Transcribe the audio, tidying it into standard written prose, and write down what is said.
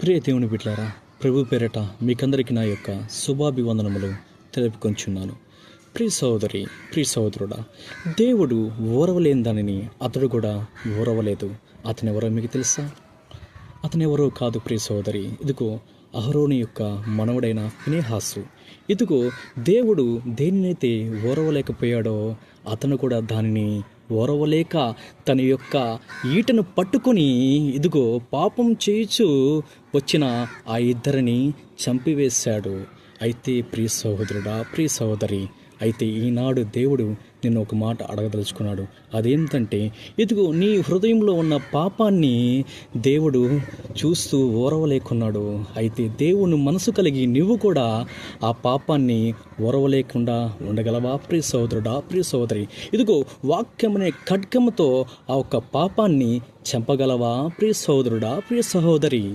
ప్రియ దేవుని బిడ్డలారా, ప్రభు పేరట మీకందరికీ నా యొక్క శుభాభివందనములు తెలుపుకొంచున్నాను. ప్రియ సహోదరి, ప్రియ సహోదరుడా, దేవుడు ఓరవలేని దానిని అతడు కూడా ఓరవలేదు. అతనెవరో మీకు తెలుసా? అతనెవరో కాదు ప్రియ సహోదరి, ఇదిగో అహరోని యొక్క మనవడైన ఫినెహాసు. ఇదిగో దేవుడు దేనినైతే ఓరవలేకపోయాడో అతను కూడా దానిని ఓరవలేక తన యొక్క ఈటను పట్టుకొని ఇదిగో పాపం చేయుచు వచ్చిన ఆ ఇద్దరిని చంపివేశాడు. అయితే ప్రియ సహోదరుడా, ప్రియ సహోదరి, అయితే ఈనాడు దేవుడు నిన్ను ఒక మాట అడగదలుచుకున్నాడు. అదేంటంటే, ఇదిగో నీ హృదయంలో ఉన్న పాపాన్ని దేవుడు చూస్తూ ఓరవలేకున్నాడు. అయితే దేవుని మనసు కలిగి నువ్వు కూడా ఆ పాపాన్ని ఓరవలేకుండా ఉండగలవా ప్రియ సహోదరుడా, ప్రియ సహోదరి? ఇదిగో వాక్యమనే ఖడ్గముతో ఆ ఒక్క పాపాన్ని చంపగలవా ప్రియ సహోదరుడా, ప్రియ సహోదరి?